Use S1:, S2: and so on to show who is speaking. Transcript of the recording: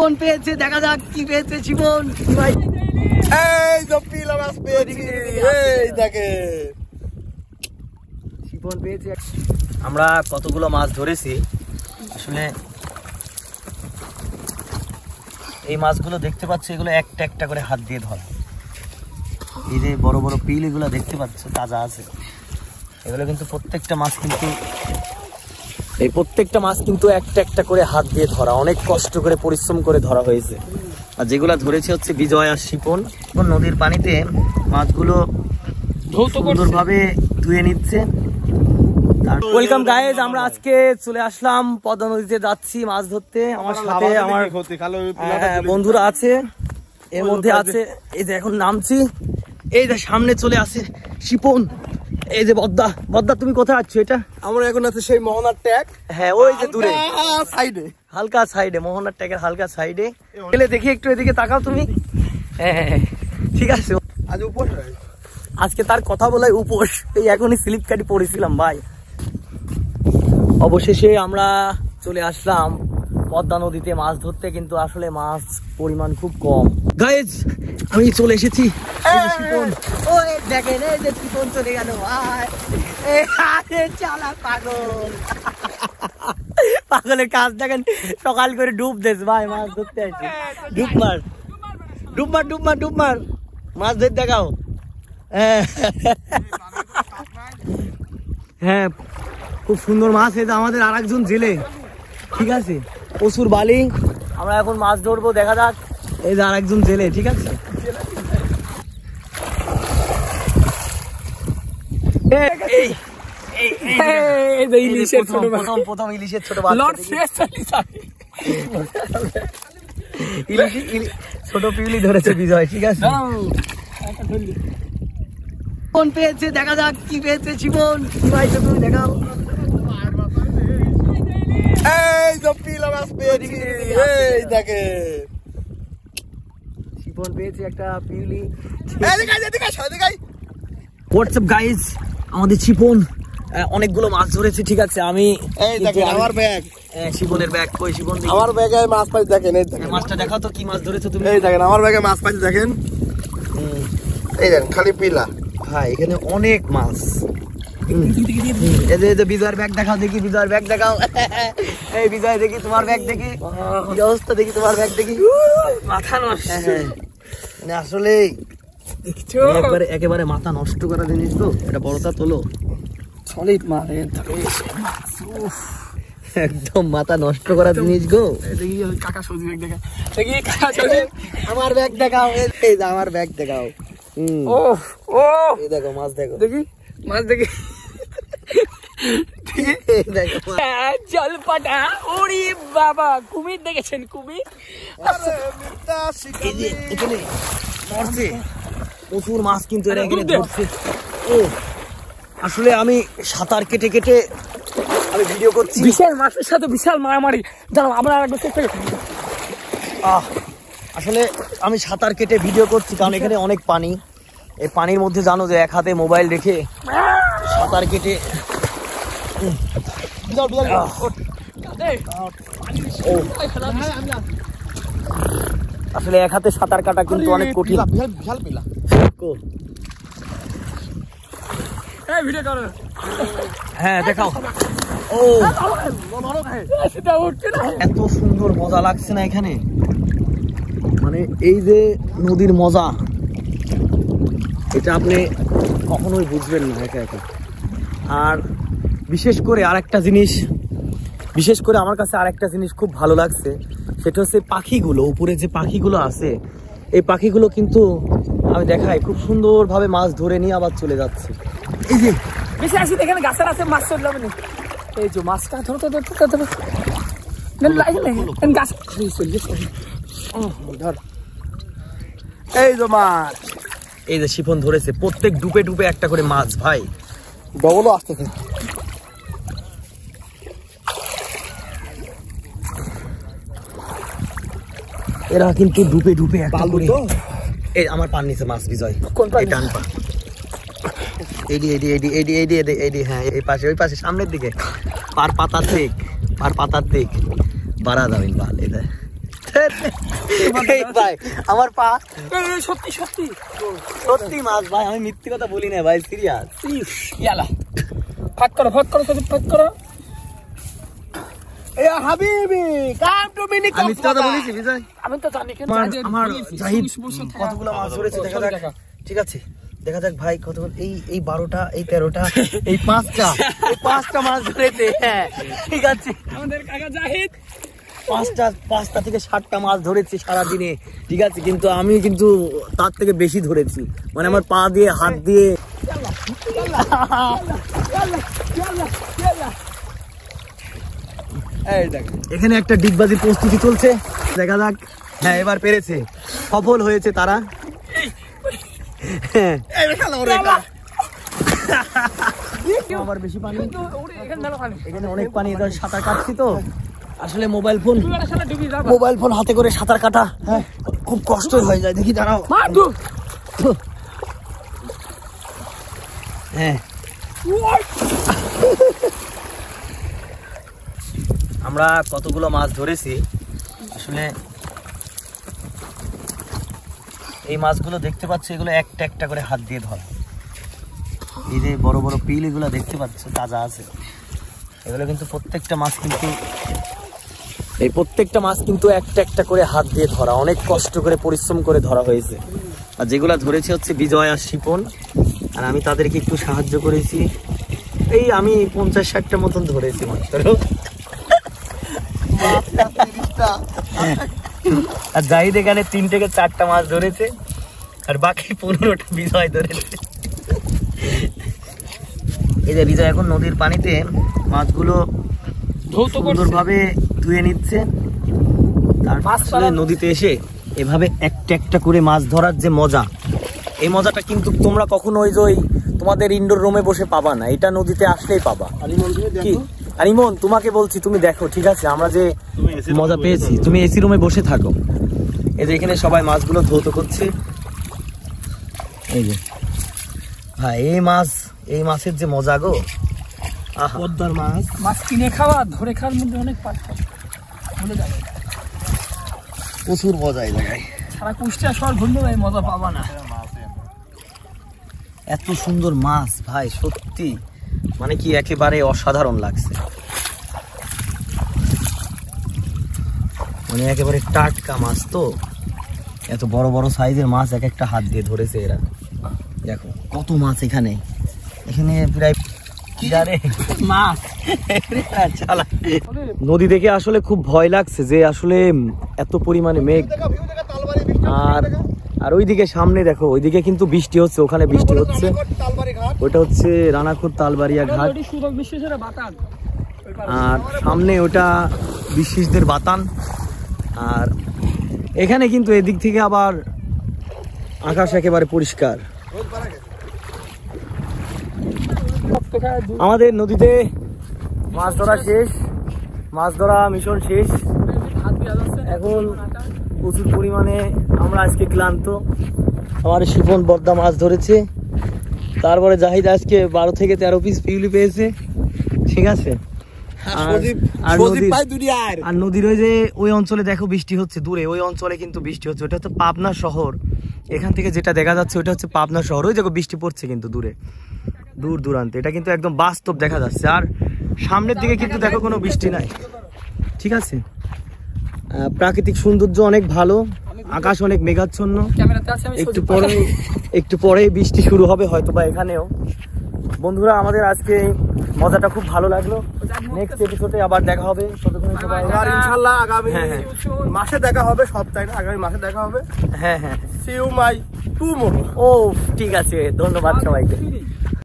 S1: কোন পেয়েছে দেখা যাক কি পেয়েছে জীবন ভাই।
S2: এই যে পিলা মাছ পেয়েছি, এই দেখে
S1: জীবন পেয়েছে। আমরা কতগুলো মাছ ধরেছি আসলে, এই মাছগুলো দেখতে পাচ্ছ, এগুলো একটা একটা করে হাত দিয়ে ধরা। এই যে বড় বড় পিল এগুলো দেখতে পাচ্ছ তাজা আছে, এগুলো কিন্তু প্রত্যেকটা মাছ কিন্তু একটা একটা করে হাত দিয়ে ধরা, অনেক কষ্ট করে পরিশ্রম করে ধরা হয়েছে। আর যেগুলো ধরেছে হচ্ছে বিজয় আর শিপন। নদীর পানিতে মাছগুলো সুন্দরভাবে ধুয়ে নিচ্ছে। ওয়েলকাম গাইজ, আমরা আজকে চলে আসলাম পদ্মা নদীতে, যাচ্ছি মাছ ধরতে। আমার সাথে আমার বন্ধুরা আছে, এর মধ্যে আছে এই যে এখন নামছি, এই যে সামনে চলে আসে শিপন, এই যে বদ্দা তুমি কোথায় আছো? এটা
S2: আমরা এখন আছে সেই মোহনার ট্যাগ।
S1: হ্যাঁ ওই যে দূরে
S2: সাইডে,
S1: হালকা সাইডে, মোহনার ট্যাগের হালকা সাইডে। এলে দেখি একটু এদিকে তাকাও তুমি। হ্যাঁ ঠিক আছে,
S2: আজ উপোস,
S1: আজকে তার কথা বলাই উপোস। এই এখনই স্লিপ কাটি পড়েছিলাম ভাই। অবশেষে আমরা চলে আসলাম পদ্মা নদীতে মাছ ধরতে, কিন্তু আসলে মাছ পরিমাণ খুব কম। গাইজ আমি চলে এসেছি, দেখেন এই যে শিপন চলে গেল ভাই। চালা পাগলের কাজ দেখেন, সকাল করে ডুব দেশ ভাই, মাছ ধরতে আসি। ডুব মার মাছ ধরে দেখাও। হ্যাঁ খুব সুন্দর মাছ, এটা আমাদের আর একজন জেলে। ঠিক আছে, প্রচুর বালি, আমরা এখন মাছ ধরবো, দেখা যাক। এই যে আর একজন জেলে, ঠিক আছে। প্রথম ইলিশের ছোট ছোট পিউলি ধরেছে বিজয়, ঠিক আছে। কোন পেয়েছে দেখা যাক কি পেয়েছে জীবন ভাই, তুমি দেখাও।
S2: এই যে পিলা মাছ পেয়েছি, এই দেখে
S1: শিপন পেয়েছে একটা পিউলি।
S2: হোয়াটসঅ্যাপ
S1: গাইজ, আমাদের শিপন অনেকগুলো মাছ ধরেছে, ঠিক আছে। আমি
S2: এই দেখেন আমার ব্যাগ,
S1: শিপনের ব্যাগ কই? শিপন
S2: আমার ব্যাগে মাছ পাইছে, দেখেন এই দেখেন
S1: মাছটা দেখাও তো, কি মাছ ধরেছো তুমি?
S2: এই দেখেন আমার ব্যাগে মাছ পাইছে, দেখেন এই দেখেন খালি পিলা।
S1: হ্যাঁ এখানে অনেক মাছ। এই যে বিজয়ের ব্যাগ দেখাও দেখি, বিজয়ের ব্যাগ দেখাও। এই বিজয় দেখি তোমার ব্যাগ দেখি, কি অবস্থা দেখি তোমার ব্যাগ দেখি। মাথা নষ্ট, মানে আসলে একেবারে মাথা নষ্ট করা জিনিস তো। এটা বড়টা তোলো, সলিড মাছ, একদম মাথা নষ্ট করা জিনিস গো।
S2: কাকা সবজি ব্যাগ দেখা,
S1: আমার ব্যাগ দেখাও, এই যে আমার ব্যাগ দেখাও। এই দেখো মাছ, দেখো
S2: দেখি মাছ দেখি,
S1: জল পাটা। ওরে বাবা, কুমির দেখেছেন? কুমির প্রচুর মাছ কিন্তু এরা এখানে ধরছে। ও আসলে আমি সাঁতার কেটে কেটে আমি ভিডিও করছি, বিশাল মাছের সাথে বিশাল মারামারি। দাঁড়াও আমরা আসলে আমি সাঁতার কেটে ভিডিও করছি, কারণ এখানে অনেক পানি। এই পানির মধ্যে জানো যে এক হাতে মোবাইল রেখে সাঁতার কেটে, আসলে এক হাতে সাঁতার কাটা কিন্তু অনেক কঠিন। হ্যাঁ দেখাও। ও এত সুন্দর মজা লাগছে না এখানে, মানে এই যে নদীর মজা, এটা আপনি কখনোই বুঝবেন না একা একা। আর বিশেষ করে আরেকটা জিনিস, আমার কাছে আরেকটা জিনিস খুব ভালো লাগছে, সেটা হচ্ছে পাখিগুলো। উপরে যে পাখিগুলো আছে, এই পাখিগুলো কিন্তু আমি দেখাই খুব সুন্দরভাবে মাছ ধরে নিয়ে আবার চলে যাচ্ছে। এই যে বেশি আসি এখানে গাছের আছে, মাছ চলে যাবে না। এই যে মাছটা ধরো তো,
S2: এই যে মাছ,
S1: এই যে শিপন ধরেছে, প্রত্যেক ডুবে ডুবে একটা করে মাছ ভাই।
S2: ডবলও আসতেছে।
S1: এরা কিন্তু ডুবে ডুবে একটা করে। এই আমার পান নিচে মাছ বিজয়, ডান পা, এডি হ্যাঁ এই পাশে, ওই পাশে সামনের দিকে, পার পাতার দিক বাড়া যাবেন বাল। এই ভাই আমার পা
S3: সত্যি সত্যি
S1: সত্যি মাছ ভাই, আমি মিথ্যে কথা বলি না ভাই, সিরিয়াস।
S3: ইয়ালা ফাট করো ফাট করো ফাট করো।
S2: এ হাবিবি কাম টু মিনি
S1: আমি মিথ্যে কথা বলেছি বিজয়?
S3: আমি তো জানি কেন
S1: আমার জাহিদ কতগুলো মাছ ধরেছে দেখা যাক। ঠিক আছে দেখা যাক ভাই কতগুলো, এই 12টা, এই 13টা, এই 5টা মাছ ধরেছে। হ্যাঁ ঠিক আছে,
S3: আমাদের কাকা জাহিদ
S1: 5টা থেকে 7টা মাছ ধরেছি সারাদিনে। ঠিক আছে, কিন্তু আমি কিন্তু তার থেকে বেশি ধরেছি, মানে আমার পা দিয়ে হাত দিয়ে। এখানে একটা ডিগবাজির প্রস্তুতি চলছে, দেখা যাক। হ্যাঁ এবার পেরেছে, সফল হয়েছে তারা। আবার বেশি পানি, এখানে অনেক পানি, এবার সাঁতার কাটছি তো আসলে মোবাইল ফোন হাতে করে সাঁতার কাটা খুব কষ্ট হয়ে যায়। দেখি দাঁড়াও। হ্যাঁ আমরা কতগুলো মাছ ধরেছি আসলে, এই মাছগুলো দেখতে পাচ্ছ, এগুলো একটা একটা করে হাত দিয়ে ধরা। এই যে বড় বড় পিল এগুলো দেখতে পাচ্ছ তাজা আছে, এগুলো কিন্তু প্রত্যেকটা মাছ কিন্তু একটা একটা করে হাত দিয়ে ধরা, অনেক কষ্ট করে পরিশ্রম করে ধরা হয়েছে। আর যেগুলো ধরেছে হচ্ছে বিজয় আর শিপন, আর আমি তাদেরকে একটু সাহায্য করেছি। এই আমি 50-60টা মতন ধরেছি মাত্র। আর জাহিদ এখানে 3 থেকে 4টা মাছ ধরেছে, আর বাকি 15টা বিজয় ধরেছে। এই যে বিজয় এখন নদীর পানিতে মাছগুলো সুন্দরভাবে ধুয়ে নিচ্ছে। তারপরে নদীতে এসে এভাবে একটা একটা করে মাছ ধরার যে মজা, এই মজাটা কিন্তু তোমরা কখনো ওই যে তোমাদের ইনডোর রুমে বসে পাবা না, এটা নদীতে আসলেই পাবা। কি আরিমন, তোমাকে বলছি তুমি দেখো, ঠিক আছে? আমরা যে মজা পেয়েছি, তুমি এসি রুমে বসে থাকো। এই যে এখানে সবাই মাছগুলো ধৌত করছে। এই যে ভাই, এই মাছের যে মজা গো,
S2: পদ্মার মাছ
S3: কিনে খাওয়া ধরে খাওয়ার মধ্যে অনেক পার্থক্য, ভুলে যাবে।
S1: প্রচুর মজা এই জায়গায়,
S3: সারা কুষ্টিয়া শহর ঘুরলেও এই মজা পাবা না।
S1: এত সুন্দর মাছ ভাই, সত্যি মানে কি একেবারে অসাধারণ লাগছে, মানে একেবারে টাটকা মাছ তো। এত বড় বড় সাইজের মাছ এক একটা হাত দিয়ে ধরেছে এরা। দেখো কত মাছ এখানে প্রায়
S3: মাছ।
S1: নদী দেখে আসলে খুব ভয় লাগছে যে আসলে এত পরিমাণে মেঘ। আর ওইদিকে সামনে দেখো, ওইদিকে কিন্তু বৃষ্টি হচ্ছে, ওখানে বৃষ্টি হচ্ছে, ওইটা হচ্ছে রানাঘাট তালবাড়িয়া ঘাট। আর সামনে ওটা বিশ্বাসদের বাতান। আর এখানে কিন্তু এদিক থেকে আবার আকাশ একেবারে পরিষ্কার। আমাদের নদীতে মাছ ধরা শেষ, মাছ ধরা মিশন শেষ। এখন প্রচুর পরিমাণে আমরা আজকে ক্লান্ত। আমার শিপন বদ্দা মাছ ধরেছে, তারপরে জাহিদ আজকে 12 থেকে 13 পিস পিউলি পেয়েছে। ঠিক আছে, আর নদীর ওই যে ওই অঞ্চলে দেখো বৃষ্টি হচ্ছে, দূরে ওই অঞ্চলে কিন্তু বৃষ্টি হচ্ছে। ওটা হচ্ছে পাবনা শহর, এখান থেকে যেটা দেখা যাচ্ছে ওটা হচ্ছে পাবনা শহর। ওই দেখো বৃষ্টি পড়ছে কিন্তু দূরে, দূর দূরান্তে, এটা কিন্তু একদম বাস্তব দেখা যাচ্ছে। আর সামনের দিকে কিন্তু দেখো কোনো বৃষ্টি নাই। ঠিক আছে, প্রাকৃতিক সৌন্দর্য অনেক ভালো, আকাশ অনেক মেঘাচ্ছন্ন। একটু পরে বৃষ্টি শুরু হবে হয়তো বা এখানেও। বন্ধুরা, আমাদের আজকে মজাটা খুব ভালো লাগলো। নেক্সট এপিসোডে আবার দেখা হবে।
S2: ইনশাআল্লাহ আগামী মাসে দেখা হবে, সপ্তাহে না, আগামী মাসে দেখা হবে।
S1: হ্যাঁ হ্যাঁ,
S2: সি ইউ মাই টুমরো।
S1: ও ঠিক আছে, ধন্যবাদ সবাইকে।